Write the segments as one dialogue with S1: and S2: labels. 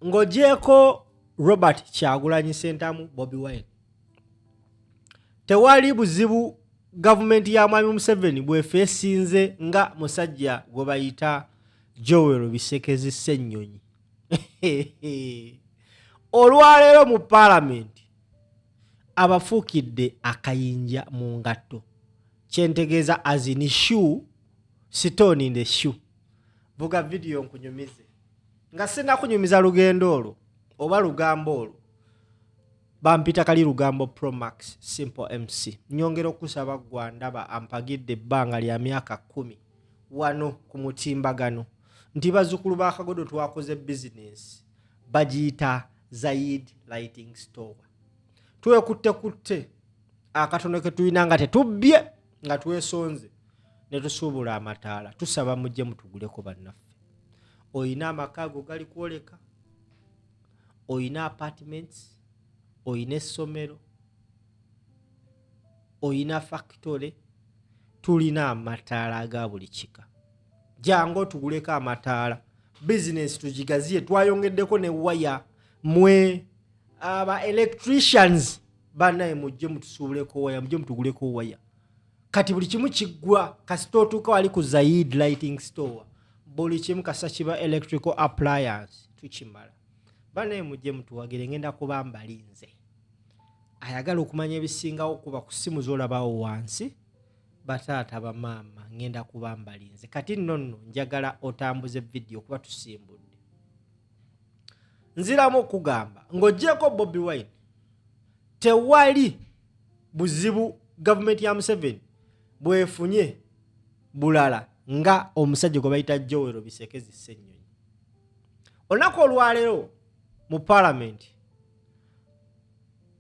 S1: ng'ogyeko Robert Kyagulanyi Ssentamu Bobi Wine tewali buzibu gavumenti ya Mwami Museveni bwefeesinze nga musajja gwe bayita Joel Bisekezi Ssenyonyi. Olwaleero mu Parliament abafuukidde akayinja mu ngatto kyentegeeza as in shoe stone in the shoe. Vuga video nkunyumize nga sinnakunyumiza lugendo olwo oba lugambo olwo bampita kali lugambo Pro Max Simple MC. Nyongera okusaba gwa ndaba ampagidde ebbanga lya myaka 10 wano ku mutimbagano nti bazzukulu ba Kagodo twakoze business bagiyita Zaid Lighting Store. Twekutte akatono ke tulina nga tetubbye nga twesonze ne tusuubula amataala tusaba mujje mutuguleko bannaffe. Oyina amakago gali kwoleka, oyina apartments, oyina essomero, oyina factory, tulina amataala aga buli kika. Jango tuguleko amataala, business tugigaziye, twayongeddeko ne waya mwe aba electricians banaye mujje mutusuubuleko waya, mujje mutuguleko waya. Kati buli kimu kiggwa kasito tuka wali ku Zaid Lighting Store. Buli kimu kasa kiba electrical appliance tukimala. Banaye mujje mutuwagire ngenda kubamba linze. Ayagala okumanya ebisingawo kuba ku simu z'olabawo wansi. Bataata ba mama ngenda kubamba linze. Kati nonno njagala otambuze video kuba tusimbudde. Nziramu okugamba ng'oggyeko Bobi Wine tewali buzibu government ya Museveni bwefunye bulala nga omusajja gwe bayita Joel Bisekezi Ssenyonyi. Olunaku olwaleero mu Parliament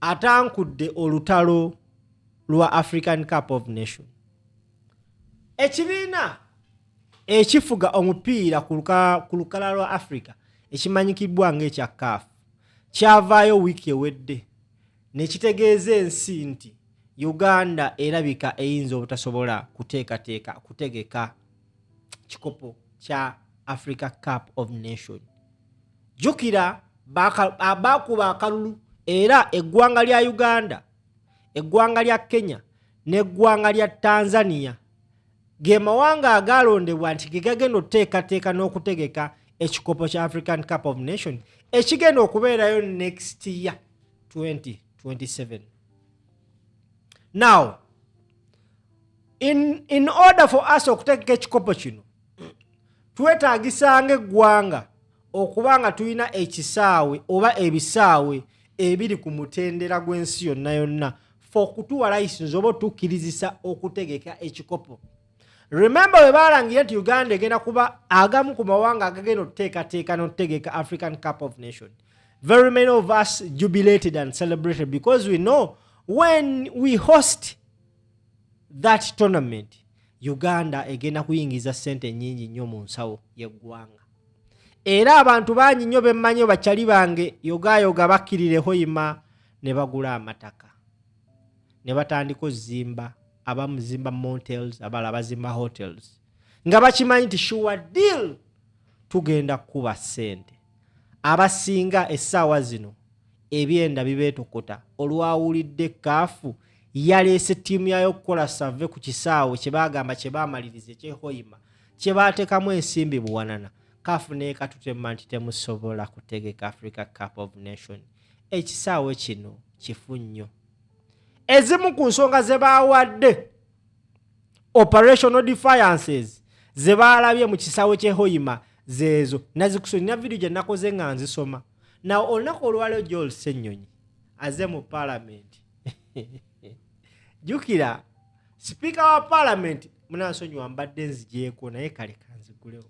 S1: atankudde olutalo lwa African Cup of Nation. Ekibiina ekifuga omupiira ku lukala lwa Africa ekimanyikibwa ng'ekya CAF kyavaayo wiiki ewedde ne kitegeeza ensi nti Uganda erabika eyinza obutasobola kutegeka kikopo kya Africa Cup of Nation. Jukira bakuba akalulu era eggwanga lya Uganda, eggwanga lya Kenya n'eggwanga lya Tanzania ge mawanga agalondebwa nti gagenda okuteekateeka n'okutegeka ekikopo kya African Cup of Nation ekigenda okubeerayo next year 2027. Now, in order for us okutegeka ekikopo kino twetaagisanga eggwanga okubanga tulina ekisaawe oba ebisaawe ebiri ku mutendera gw'ensi yonna yonna for kutuwa license oba tukkirizisa okutegeka ekikopo. Remember we balangira nti Uganda egenda kuba agamu ku mawanga agagenda okuteekateeka n'okutegeka African Cup of Nation. Very many of us jubilated and celebrated because we know when we host that tournament Uganda egenda kuyingiza sente nyingi nnyo mu nsawo y'eggwanga. Era abantu bangi nnyo bemmanyi bakyali bange yogayoga bakkirire hoyima ne bagula amataka ne batandika ozimba abamuzimba motels abala bazimba hotels nga bakimanyi nti sure deal tugenda kuba sente. Abasinga essaawa zino ebyenda bibeetokota olwawulidde kaafu yaleese ttiimu yayo okukola save ku kisaawe kye baagamba kye baamaliriza ekyehoyima kye baateekamu ensimbi buwanana. Kaafu neekatutema nti temusobola kutegeka Africa Cup of Nation. Ekisaawe kino kifu nnyo. Ezimu ku nsonga ze baawadde operational defiances ze baalabye mu kisaawe ky'ehoyima zeezo nazikusonera video gye nakoze nga nzisoma. Naw olunaku olwaleero Joel Ssenyonyi aze mu Parliament. Jukira Speaker wa Parliament munansonyiwa mbadde nzigyeko naye kale kanzigulewo.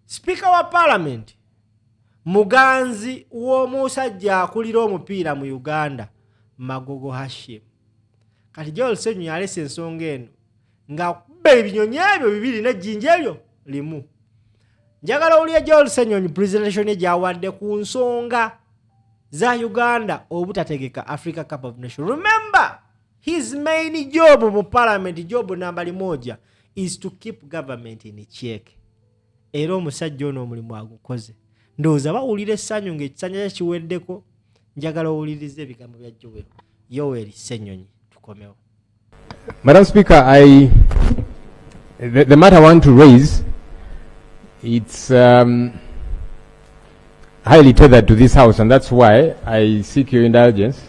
S1: Speaker wa Parliament muganzi w'omusajja akulira omupiira mu Uganda Magogo Hashim. Kati Joel Ssenyonyi alese ensonga eno nga kubba ebinyonyi ebyo bibiri n'ejjinja eryo limu. Njagala olya Joel Ssenyonyi presentation gyawadde ku nsonga za Uganda obutategeka Africa Cup of Nation. Remember, his main job mu Parliament, job nambali moja, is to keep government in check. Era omusajja ono omulimu agukoze. ndowooza bawulira essanyu ng'ekisanja kiweddeko. Njagala owulirize ebigambo bya Yoweri Ssenyonyi. Tukomewo.
S2: Madam Speaker, the matter I want to raise, it's highly tethered to this House, and that's why I seek your indulgence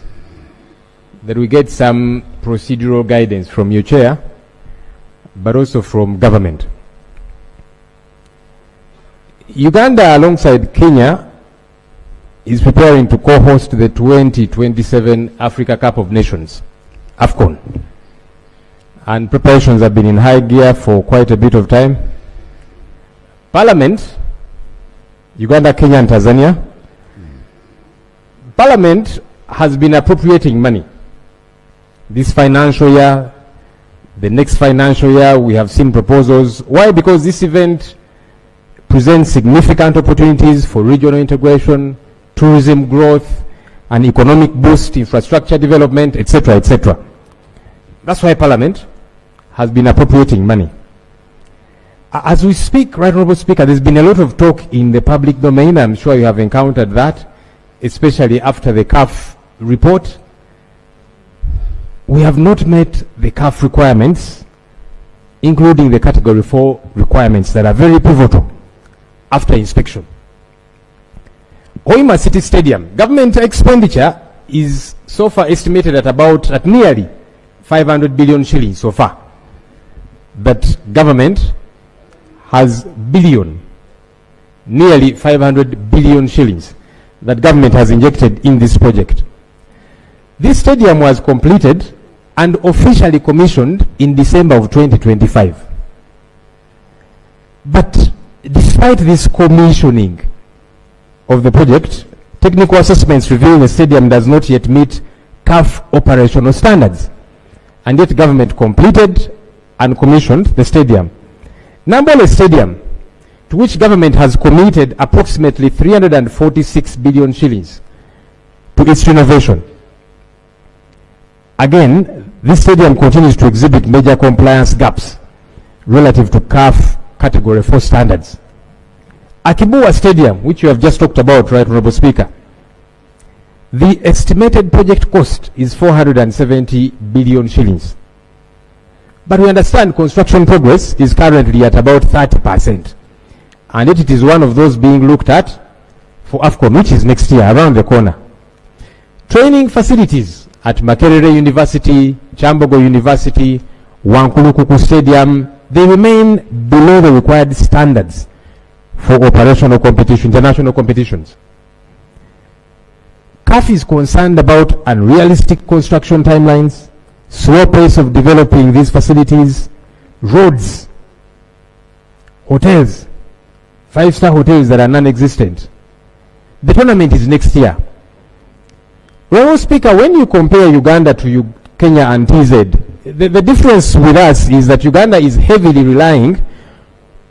S2: that we get some procedural guidance from your chair, but also from government. Uganda, alongside Kenya, is preparing to co-host the 2027 Africa Cup of Nations, AFCON. And preparations have been in high gear for quite a bit of time. Parliament, Uganda, Kenya and Tanzania, Parliament has been appropriating money. This financial year, the next financial year, we have seen proposals. Why? Because this event presents significant opportunities for regional integration, tourism growth, and economic boost, infrastructure development, etc., etc. That's why Parliament has been appropriating money. As we speak, Right Honourable Speaker, there's been a lot of talk in the public domain. I'm sure you have encountered that, especially after the CAF report. We have not met the CAF requirements, including the Category 4 requirements that are very pivotal after inspection. Hoima City Stadium, government expenditure is so far estimated at nearly 500 billion shillings so far. But government has nearly 500 billion shillings that government has injected in this project. This stadium was completed and officially commissioned in December of 2025. But despite this commissioning of the project, technical assessments reveal the stadium does not yet meet CAF operational standards. And yet government completed and commissioned the stadium. Nambole Stadium, to which government has committed approximately 346 billion shillings to its renovation. Again, this stadium continues to exhibit major compliance gaps relative to CAF Category 4 standards. Akibua Stadium, which you have just talked about, Right Honourable Speaker, the estimated project cost is 470 billion shillings. But we understand construction progress is currently at about 30%. And yet it is one of those being looked at for AFCON, which is next year, around the corner. Training facilities at Makerere University, Chambogo University, Wankulukuku Stadium, they remain below the required standards for operational competition, international competitions. CAF is concerned about unrealistic construction timelines, slow pace of developing these facilities, roads, hotels, 5-star hotels that are non-existent. The tournament is next year. Well, Speaker, when you compare Uganda to Kenya and TZ, the difference with us is that Uganda is heavily relying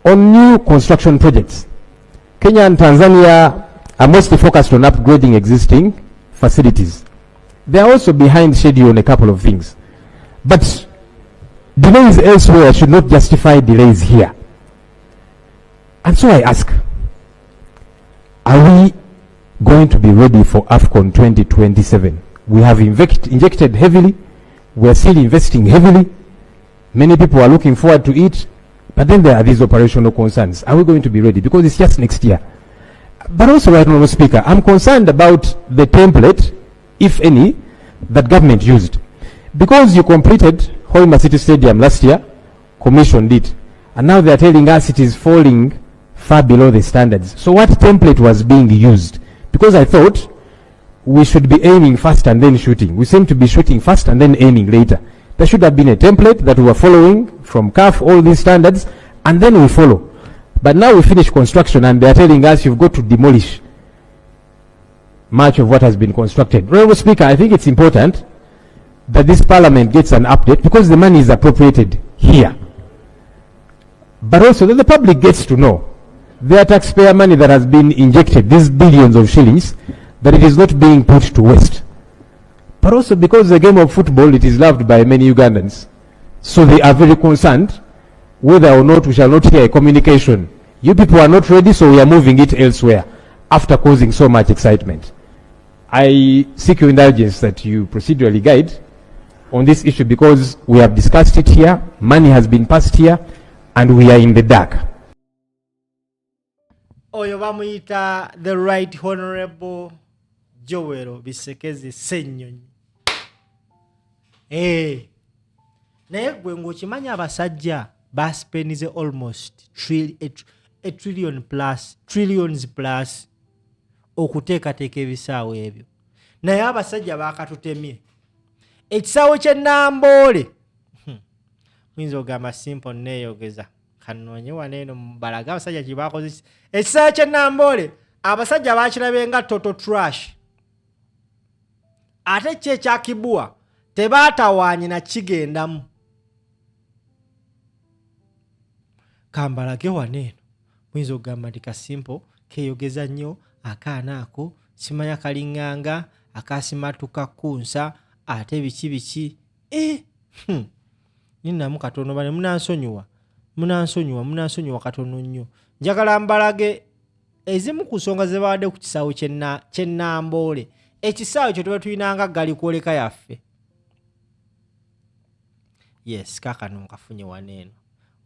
S2: on new construction projects. Kenya and Tanzania are mostly focused on upgrading existing facilities. They are also behind schedule on a couple of things. But delays elsewhere should not justify delays here. And so I ask, are we going to be ready for AFCON 2027? We have injected heavily. We are still investing heavily. Many people are looking forward to it. But then there are these operational concerns. Are we going to be ready? Because it's just next year. But also, Right Honourable Speaker, I'm concerned about the template, if any, that government used. Because you completed Hoima City Stadium last year, commissioned it, and now they are telling us it is falling far below the standards. So what template was being used? Because I thought we should be aiming first and then shooting. We seem to be shooting first and then aiming later. There should have been a template that we were following from CAF, all these standards, and then we follow. But now we finish construction and they are telling us you've got to demolish much of what has been constructed. Honourable Speaker, I think it's important that this Parliament gets an update because the money is appropriated here. But also that the public gets to know their taxpayer money that has been injected, these billions of shillings, that it is not being put to waste. But also because the game of football, it is loved by many Ugandans. So they are very concerned whether or not we shall not hear a communication. You people are not ready, so we are moving it elsewhere. after causing so much excitement. I seek your indulgence that you procedurally guide on this issue because we have discussed it here, money has been passed here, and we are in the dark.
S1: Oyo bamuyita the Right Honorable Joel Bisekeze Ssenyonyi. Naye gwe ng'okimanya abasajja baspenize almost a trillions plus okuteekateeka ebisaawe ebyo. Naye abasajja baakatutemye. Ekisaawe ky'e Namboole. Muyinza ogamba simple neeyogeza. Kanoonye waneeno balaga abasajja kye baakozesa. Ekisaawe ky'e Namboole abasajja baakirabe nga total trash. Ate kye ekyakibwa tebaatawaanye na kigendamu. Kambalage waneeno muyinza ogamba nti kasimple keeyogeza nnyo akaana ako simanya kalinganga akasimatuka kunsa ate biki ninamu katono bane munansonyiwa katono nnyo. Njagala mbalage ezimu ku nsonga ze bawadde ku kisaawe ky'e Namboole. Ekisaawe kyo tuba tulinanga gali kwoleka yaffe. Yes, kaakano nkafunye waneeno.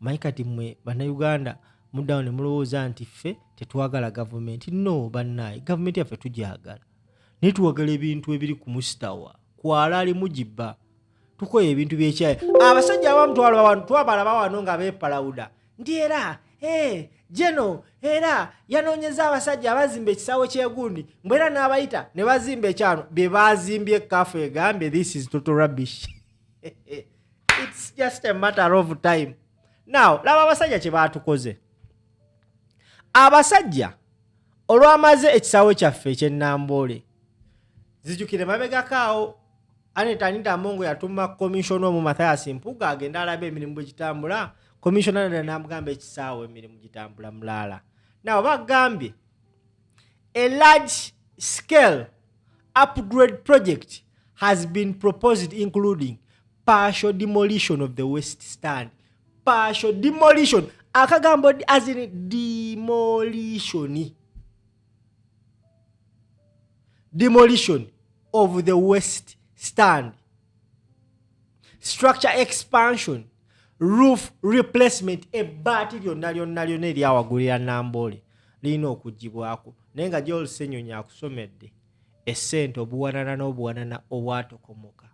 S1: Omanyi kati mmwe bannayuganda muddawo ne mulowooza nti ffe tetwagala gavumenti. No bannaye, gavumenti yaffe tugyagala. Naye tuwagala ebintu ebiri ku mustawa. Kwalaali mugibba. Tukoye ebintu by'ekyayi. Abasajja abamu twabalaba wano nga beepalawuda. Nti era, Jeno, era yanoonyeza abasajja abazimba ekisaawe ky'egundi. Mbwera n'abayita ne bazimba ekyano. Be bazimbye kaafu egambe this is total rubbish. It's just a matter of time. Now, laba abasajja kye baatukoze. Abasajja olwamaze ekisaawe kyaffe eky'e Namboole. Zijjukire mabegakaawo Anita Mongo yatuma commissioner omu Mathias Mpuga agenda alabe emirimu bwe gitambula. Commissioner n'amugamba ekisaawe emirimu gitambula mulaala. Now bagambye a large scale upgrade project has been proposed including partial demolition of the West Stand. Partial demolition. Akagambo as in demolition. Demolition of the West Stand. Structure expansion. Roof replacement. Ebbaati lyonna eryawagulira Namboole lirina okugibwako. Naye nga Joel Ssenyonyi akusomedde essente obuwanana n'obuwanana obwatokomoka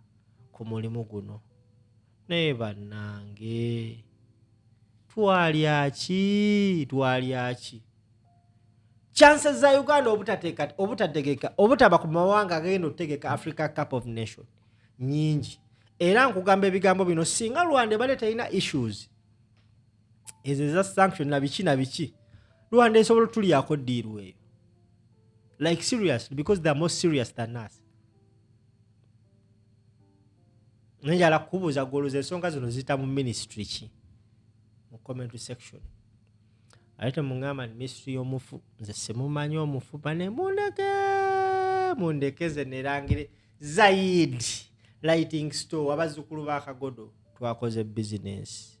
S1: ku mulimu guno. Naye bannange twalya ki? Chances za Uganda obutategeka ku mawanga agenda otegeka Africa Cup of Nations nyingi. Era nkugamba ebigambo bino singa Rwanda bale talina issues ezo eza sanction na biki Rwanda esobola tuliyako deal eyo. Like seriously, because they are more serious than us. Njala kubuuza goloza ensonga zino zita mu ministry ki mu comment section. Ate mungamba ni ministry y'omufu nze simumanyi omufu bane mundekeze nerangire Zaid lighting store abazukulu ba Kagodo twakoze business.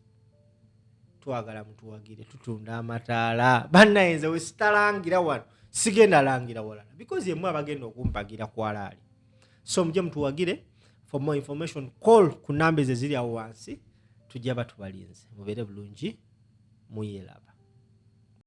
S1: Twagala mutuwagire tutunda amataala bannayenze we sitalangira wano sigenda langira walala because yemwe abagenda okumpagira kwalaali. So muje mutuwagire. For more information, call ku numbers eziri awo wansi tujja batubalinze. Mubere bulungi muyelaba.